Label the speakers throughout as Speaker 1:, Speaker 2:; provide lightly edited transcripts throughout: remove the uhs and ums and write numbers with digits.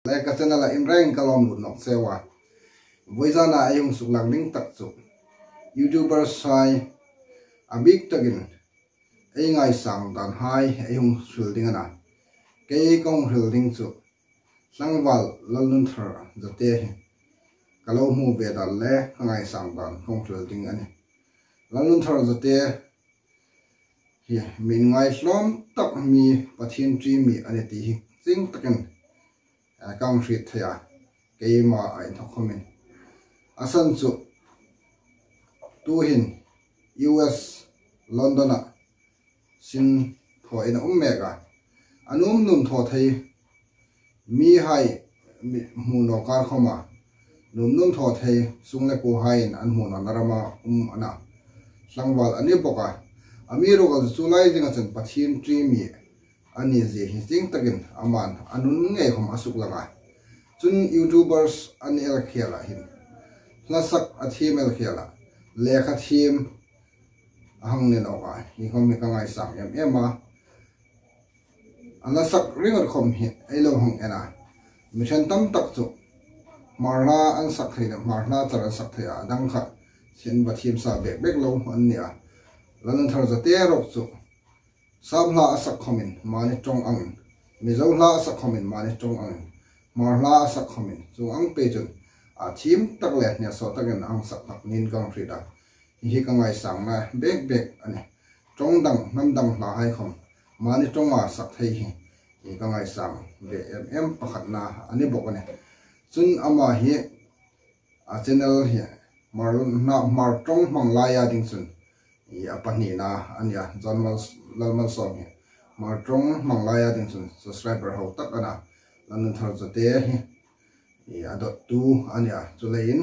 Speaker 1: Lai ka channel la inreng kalom lut nok sewa voizana ayung suklang ling tak chu YouTuber sai abik tagin ai ngai sang dan hai ayung shielding ana ke kong shielding chu sangwal lalun thar jate kalau mu be dal le ngai sang dan kong shielding ani lalun thar jate hi min ngai hlom tak mi pathin tri mi ani ti sing takin kang shit thaya ke ma ai thokhomin asan chu tu hin US London sin tho in mega anum num tho thei mi hai mu no kar khoma num tho thei sungle pu haiin an mu na narama ana sangwal ani boka amiro gal chulai jinga chen pathin tri mi ani je hi sing takin aman anun nge khom asuk langa chun YouTubers an el khela hin hlutsak athim el khela lekha thim ahang ne no ka hi khom mi ka ngai sang ema anasak ringot khom hi elo hong ena mission tam tak chu marna an sak thei marna char sak thei adang kha sin bathim sa bek lo an nia lan thar za te rok chu sabla asak khomin mani tong ang mizawla asak khomin mani tong ang marla asak khomin chu ang pe chun a thim tak le nya so taken ang sak tak nin kang frida hi ka ngai sang na bek ani tong dang nam dang la hai khom mani tong a sak thei hi ka ngai sang ve em pakhat na ani bok ani chun ama hi a channel hi mar tong mang la ya ding chun ya pani na anya lalmal som hi mar tong mang la ya ding chun subscriber ho tak ana lan thar jate hi ya dawngtu anya chuleiin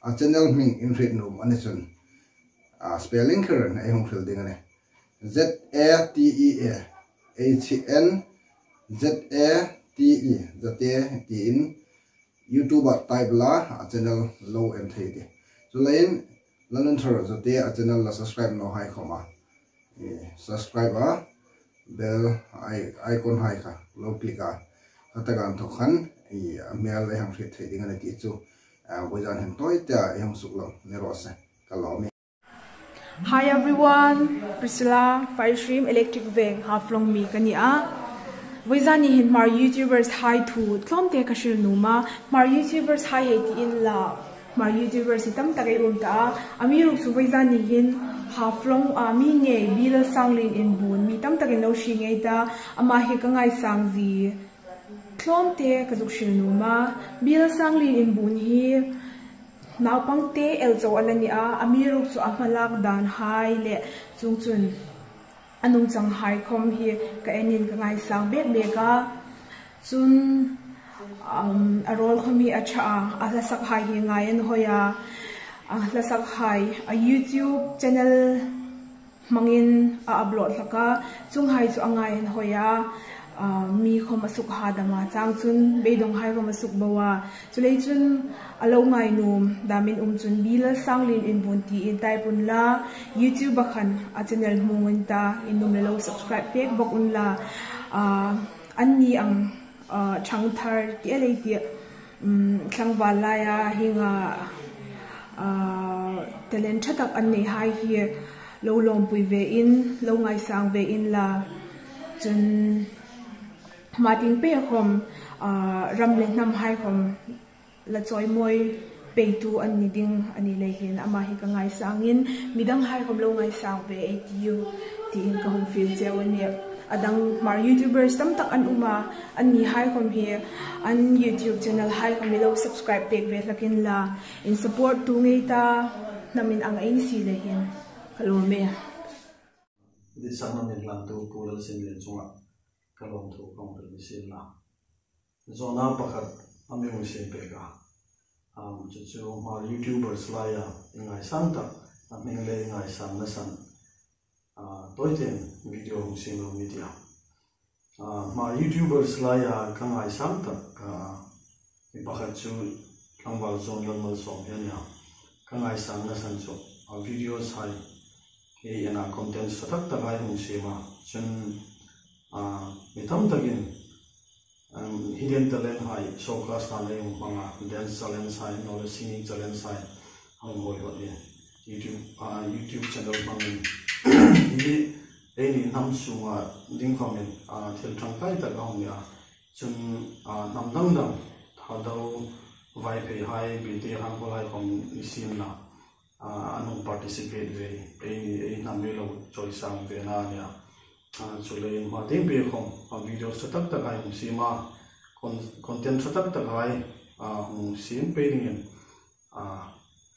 Speaker 1: a channel ming in rit num ani chun a spelling kern ai hong thil ding ani ZATEA HN ZATE jate tin YouTuber type la a channel low and thei ti chuleiin lan thar jate a channel la subscribe no hai khoma subscribe bell icon hai kha lo click a katagan thokhan mail ai hang thei thei ding ani ti chu bojan hen toy ta ai hang suklo nerose kalomi.
Speaker 2: Hi everyone, Priscilla, Fire Stream Electric Veng, Haflong Mi Kania. Wizani Hmar Youtubers hi to lawmtak kashil numa, Hmar Youtubers hi heti in la, Hmar Youtubers itam tagay umta, amiruk su wizani hin Haflong mi ngay bila sanglin in bun, mi tam tagay no shi ngay da, amahi ka ngay sangzi. Lawmtak kazukshil numa, bila sanglin in bun hi, now pang te elzo alani amiruk su amalak dan hai le chung chun anung chang hai khom hi ka enin ka ngai sang bek beka chun arol khomi acha hlasak hai hi ngayen hoya hlasak hai a YouTube channel mangin upload laka chung hai chu angayen hoya mi khom asuk hadama chang chun beidong hai khom asuk bawa chulei chun alo ngai num damin chun bila sanglin in bunti in tai pun la YouTube khan a channel mungun ta inum lo subscribe pek bok un la anni ang chang thar ti alei ti thang walaya hinga talent thatak anni hai hi lo lom pui ve in lo ngai sang ve in la chun mating pe khom ramle nam hai khom la choi moi pe tu ani ding ani le hin ama hi ka ngai sangin midang hai khom lo ngai sang ve ATU ti in ka hom feel jewani adang Hmar Youtubers tam tak an uma ani hai khom hi an YouTube channel hai khom lo subscribe pek ve lakin la in support tu ngei ta namin ang ain si le hin hello me
Speaker 3: di sama ni lan tu pulal sin le chunga kalom thu kong ri sin la zona pakhat ami ung se peka chu Hmar Youtubers la ya ngai sang ta aming le ngai sang na san toiten video ung sin lo media Hmar Youtubers la ya ka ngai sang ta ni pakhat chu kangwal zon normal song ya ka ngai sang na san chu video sai ke yana content satak ta gai ung se ma chun mi tam tagin hi hidden talent hai showcase na le manga dance challenge hai knowledge singing challenge hai hong moi ho ni YouTube channel mangin ni ei nam sunga ding comment thil thangkai ta hong ya chun nam dang dang thadau vai phe hai bi hang ko hai hong siemna anu participate ve ei nam me lo chawisang ve na nya chuleiin ma ting pe khom video setak tak hai sima content setak tak hai sim pe ring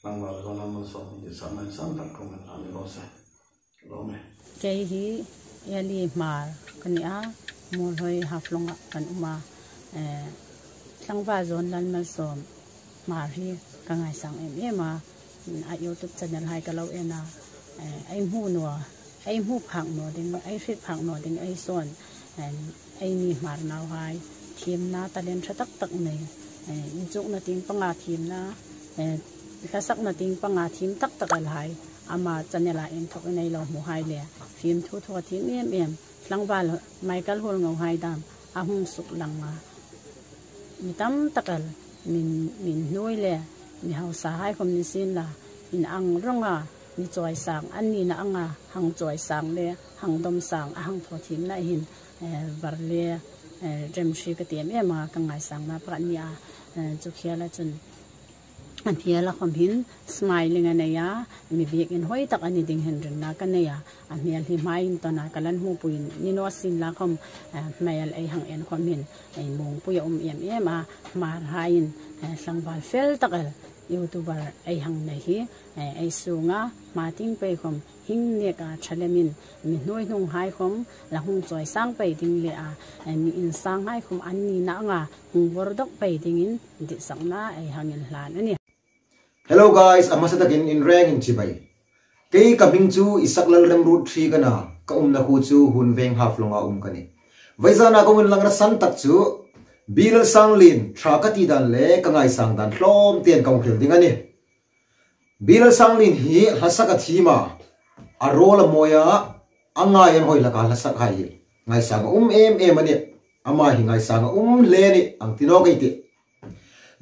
Speaker 3: langwal zonal so ni saman san tak comment ani lo se lo me
Speaker 4: cái hi eli mar kania mol hoi haflonga kan uma sangwa zon lan mal som mar hi ka ngai sang em ma a YouTube channel hai ka lo ena ai hu no ai hu phang no ding ai fit phang no ding ai son ai ni mar naw hai team na talent tha tak tak nei juk na ting panga team na ka sak na ting panga team tak tak al hai ama channel a em thok nei lo mu hai le phim thu thu thim em langwal Michael hol ngau hai dam a hung suk langa mi tam takal min noi le mi hausa hai kom ni sin la in ang ronga ni choi sang an ni na anga hang choi sang le hang dom sang a hang tho thim na hin var le rem shi ka tiam ema ka ngai sang na pra nia chu khia la chun an thia la khom hin smiling anaya mi bek in hoi tak ani ding hen ren na ka ne ya a mial hi mai in to na kalan hu puin ni no sin la khom mail ai hang en khom hin ai mong pu ya em a mar haiin sangbal fel takal YouTuber ai hang na hi ai sunga mating pe khom hing ne ka chalemin mi noi nong hai khom la hung choi sang pe ding le a mi in sang hai khom an ni na nga hung bor dok pe ding in di sang na ai hangin hlan ani.
Speaker 1: Hello guys, amasata in rang in chibai. Kei coming chu isaklal rem root 3 kana ka na khu chu hun veng half longa kani. Vaizana kong lang na san tak chu bilal sang lin thrakati dan le kangai sang dan hlom ten kong khil ding ani. Bilal sang lin hi hasaka thima arola moya anga em hoi la ka hasak hai ngai sang em ani ama hi ngai sang le ni ang tino kai ti.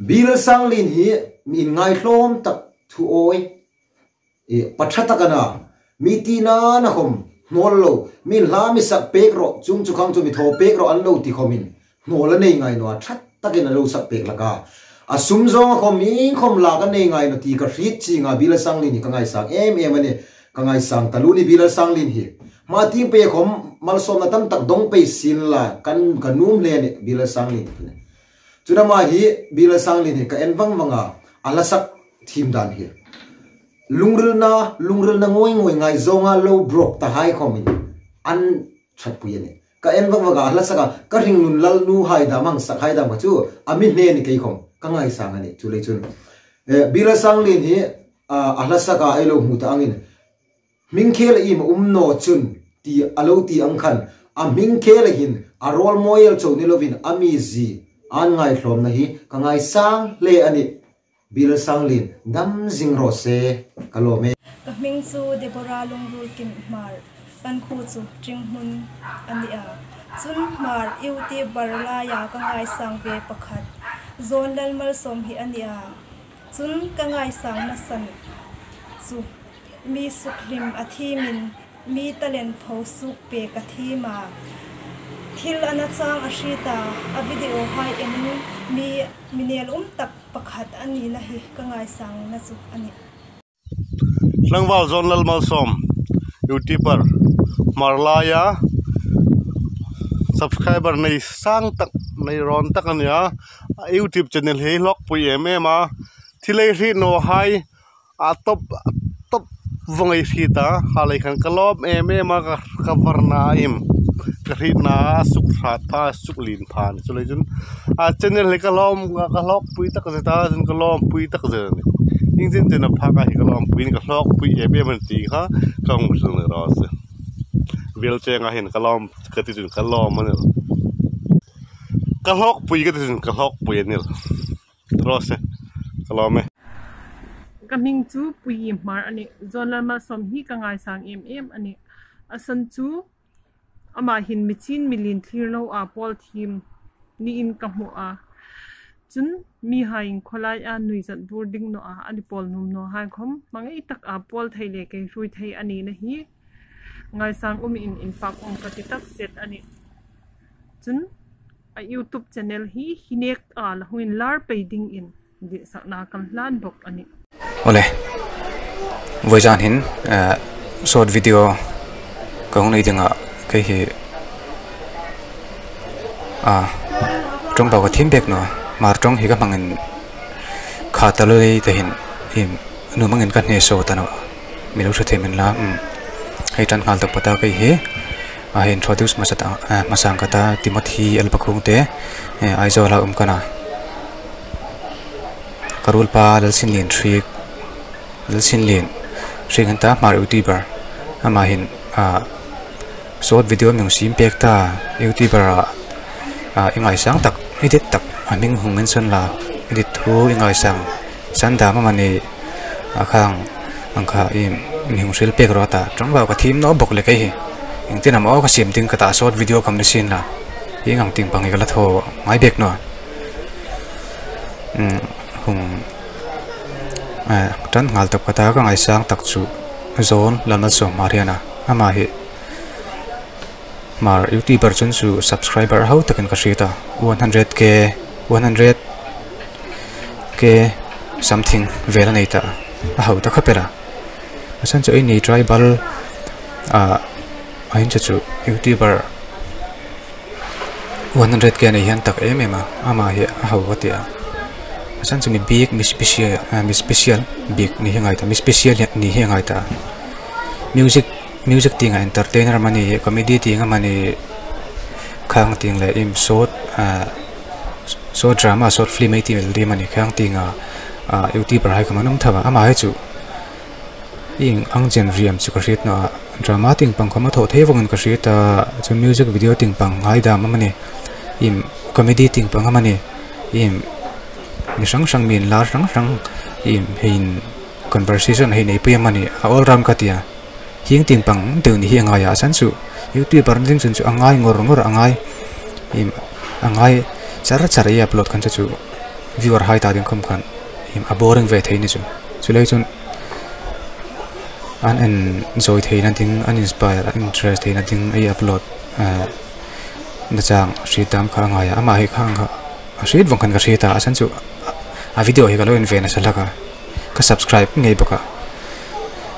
Speaker 1: Bilal sang lin hi min ngai hlom tak thu oi pathata kana mi ti na na khom nol lo min la mi sak pek ro chung chu khang chu mi tho pek ro an lo ti khomin nol nei ngai no that takin lo sak pek laka asum zong khom mi khom la ka nei ngai no ti ka rit chi nga bilal sang lin ni ka ngai sang em ani ka ngai sang talu ni bilal sang lin hi ma ti pe khom mal som na tam tak dong pe sin la kan kanum le ni bilal sang lin chuna ma hi bilal sang lin hi ka enwang manga alasak thim dan hi lungril na ngoi ngai zonga low brok ta hai khomin an chat puyene ka enwang waga alasaka ka ring nun lal nu hai da mang sak hai da ma chu ami ne ni kai khom ka ngai sang ani chu le chun bilal sang lin hi alasaka ai lo mu ta angin ming khel im no chun ti alo ti ang khan a ming khel hin a rol moyel cho ni lovin ami zi an ngai hlom na hi ka ngai sang le ani bilal sang lin dam jing ro se kalome
Speaker 5: ka ming chu debora longrul kim mar kan khu chu tring hun ania chun mar YouTuber la ya ka ngai sang ve pakhat zon dal mal som hi ania chun ka ngai sang na san chu mi sukrim athimin mi talent tho suk pe ka thima thil anachang ashita a video hai enin mi minel tak pakhat ani na hi ka ngai sang na chu ani
Speaker 6: langwal zonal malsom YouTuber marlaya subscriber nei sang tak nei ron tak ania YouTube channel he lok pui ma thilei ri no hai a top vongai thita halai khan kalom ma ka varna im krina suk that pha suk lin phan chulai jun a channel le kalom ka lok pui tak ta jun kalom pui tak je ing jin chen pha ka hi kalom pui ka lok pui man ti kha kang jun le ro se vel cheng a hin kalom ka ti jun kalom man ka lok pui ka ti jun ka lok pui ni ro se kalom me
Speaker 7: coming to pui mar ani zonal ma som hi ka ngai sang em ani asan chu ama hin michin milin thlir lo a pol thim ni in ka mu a chun mi haiin kholai a nui zat boarding no a ani pol num no hai khom mangai tak a pol thei le ke rui thei ani na hi ngai sang in pak ka ti tak set ani chun a YouTube channel hi hinek a la huin lar peiding in di sakna kan hlan bok ani
Speaker 8: ole voisan hin short video ka hung nei dinga kai hi trong ba ka thim bek no mar trong hi ka mangin kha taloi te hin nu mangin kan ne so ta no milu the themin la hei tan khal tak pata kai hi a introduce masang kata Timothy alpakhung te aizola kana karul pa lalsin lin thrik lalsin lin thringanta Hmar Youtuber ama hin short video ming sim pek ta YouTuber ingai sang tak edit tak aming hung mention la edit thu ingai sang sanda ma mani akhang angkha mi hung sil pek ro ta trong ba ka thim no bok le kai hi ing tin amo ka sim ting ka ta short video kam ni sin la ing ang ting pang ga la tho ngai bek no hung tan ngal tak kata ka ngai sang tak chu zone lamal so mariana ama hi Hmar YouTuber chun chu subscriber how takin ka shita 100k something vela nei ta how ta khapera asan chu ini tribal ain chu YouTuber 100k nei han tak ema ama hi how watia asan chu mi big mi special big ni hingai ta mi special ni hingai ta music ting entertainer mani comedy ting mani khang ting le im short drama short film ai ti mel mani khang ting YouTuber hai kamanum thawa ama hai chu ing angjen riam chu ka rit no drama ting pang khama tho the wong ka rit ta chu music video ting pang ngai da mani im comedy ting pang mani im mi sang min la sang im hein conversation hai nei pe mani all ram ka tia hieng ting pang tu ni hiang aya san su YouTuber ding chun chu angai ngor angai chara ya upload kan chu viewer hai ta ding khom khan a boring ve thei ni chu lei chun an enjoy thei na ding an inspire interest thei na ding ai upload na chang ritam kha ngaya ama hi khang kha rit wong khan ka rita san chu a video hi ka lo in ve na salaka ka subscribe ngei boka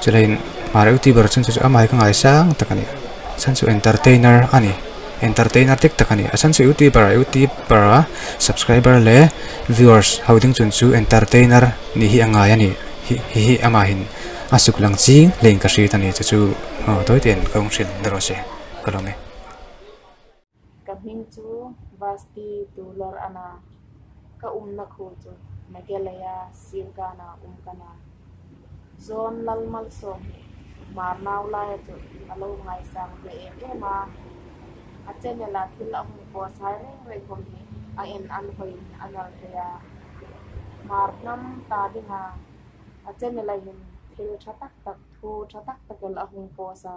Speaker 8: chuleiin Hmar YouTuber chun chu amai ka ngai sang takani san chu entertainer tik takani asan chu YouTuber subscriber le viewers houding chun chu entertainer ni hi angai ani hi ama hin asuk lang ching leng ka ri tani chu toy ten kong sil daro se kalome
Speaker 9: kaming chu vasti tulor ana ka na khu chu megelaya silkana kana zon lalmal som Hmar naw lai chu alo ngai sang le ema achene la thil a hu ko sai re khom ni a en an hoi anal ya Hmar nam ta dinga achene la hin thil thatak tak thu thatak takal a hu ko sa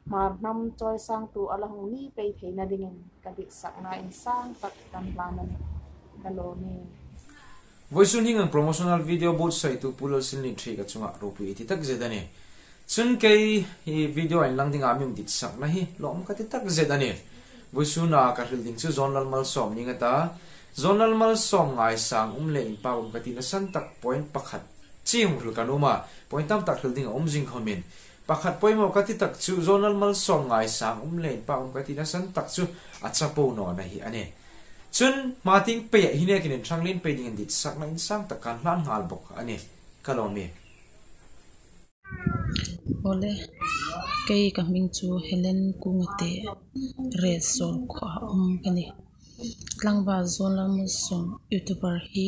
Speaker 9: Hmar nam choi sang tu ala hu ni pe theina dingin ka dik sakna in sang tak kan planan kalo ni
Speaker 10: voisun hingang promotional video board sai tu pulol silni thri ka chunga ropu iti tak zedani chun kei hi video in lang ding amim dit sak na hi lom ka ti tak zedani voisuna ka hilding chu zonal mal som ninga ta zonal mal som ngai sang le in pawm ka ti na san tak point pakhat ching hul kanuma point tam tak hilding jing khomin pakhat poimo ka ti tak chu zonal mal som ngai sang le in pawm ka ti na san tak chu achapo no na hi ane chun mating pe hine kin thanglin pe ding dit sak na in sang tak kan hlan ngal bok ani kalomi
Speaker 4: ole kei ka ming chu Helen kungate red sol kha kani tlangba zonal musum YouTuber hi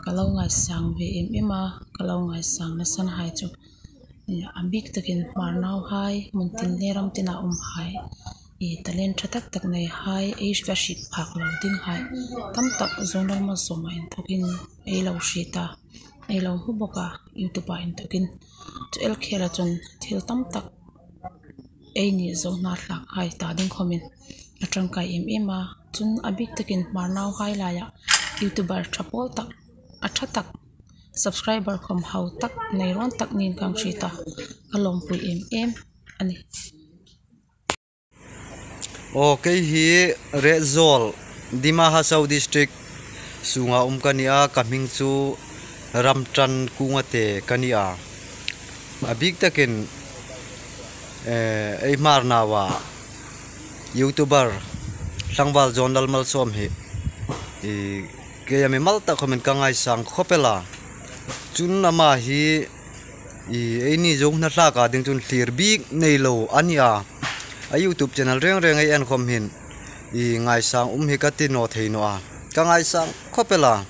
Speaker 4: kalau ngai sang ve ema kalau ngai sang na san hai chu ambik takin Hmar naw hai muntin leram tina hai talent thatak tak nei hai age ka shit phak lo ding hai tam tak zonal musum in thokin ei lo shita ei lo hu boka YouTuber in thokin chu el khela chun thil tam tak ei ni zo na hlak hai ta ding khomin atang kai ema
Speaker 11: chun abik takin marnau hai laya YouTuber chapol tak athatak subscriber khom hau tak neiron tak nin kang shita alom pui em ani
Speaker 12: okay hi rezol Dima Hasau district sunga kania kaming chu ramtran kungate kania abik takin Hmar nawa YouTuber sangwal zonal mal som hi kaya me malta comment kangai sang khopela chun nama hi ini jong na tla ka ding chun clear big nei lo ania a YouTube channel reng reng ai an khom hin ngai sang hi ka ti no thei no a kangai sang khopela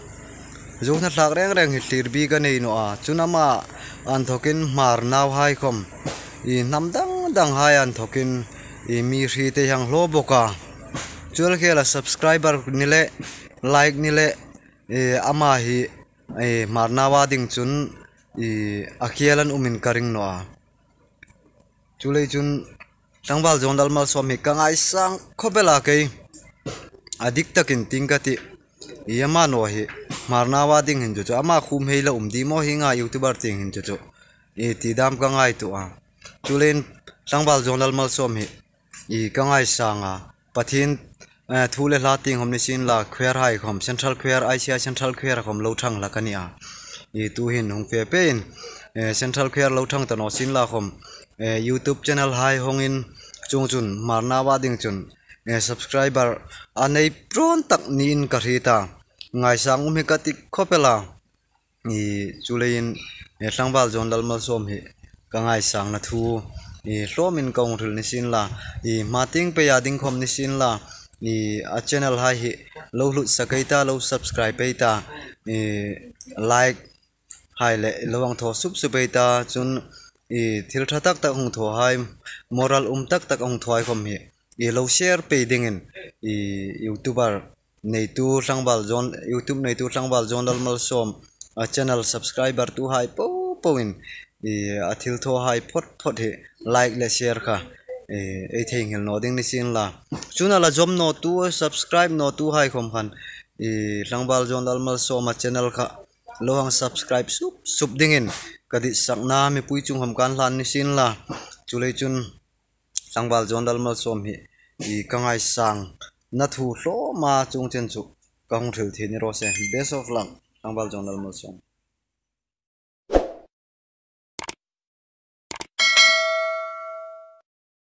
Speaker 12: jong na tla reng reng hi clear big ka nei no a chunama an thokin mar naw hai khom Hnam dang hai an thokin mi ri te hang lo boka chul khela subscriber nile like nile ama hi marnawa ding chun akhialan umin karing no a chulei chun tangwal zonal mal som hi kangai sang khopela ke adik takin tingkati yama no hi marnawa ding hin chu ama khum heila umdi mo hinga YouTuber ting hin chu ti dam kangai tu a chuleiin tangwal zonal mal som hi kangai sanga pathin thule la ting hom ni sin la khwer hai khom central khwer Asia central khwer khom lo thang la kania tu hin hong fe pen central khwer lo thang ta no sin la khom YouTube channel hai hongin chungchun marnawa ding chun subscriber anei pron tak nin ka rita ngai sang mi ka ti khopela chuleiin tangwal zonal mal som hi kangai sang na thu hlomin kong ril ni sin la mating pe ya ding khom ni sin la a channel hai hi lo hlutsak ta lo subscribe pe ta like hai le lawang tho sup pe ta chun thil tha tak tak hung tho hai moral tak tak hung thoi khom hi lo share pe dingin YouTuber nei tu tangwal zon YouTube nei tu tangwal zonal mal som a channel subscriber tu hai powin athil tho hai phot he like le share kha ei thing hel no ding ni sin la chuna la jom no tu subscribe no tu hai khom khan tangwal zonal mal som a channel kha lohang subscribe sup dingin kadi sakna mi pui chung hom kan hlan ni sin la chulei chun tangwal zonal mal som hi kangai sang na thu hlo ma chung chen chu kang thil thi ni ro se best of luck tangwal zonal mal som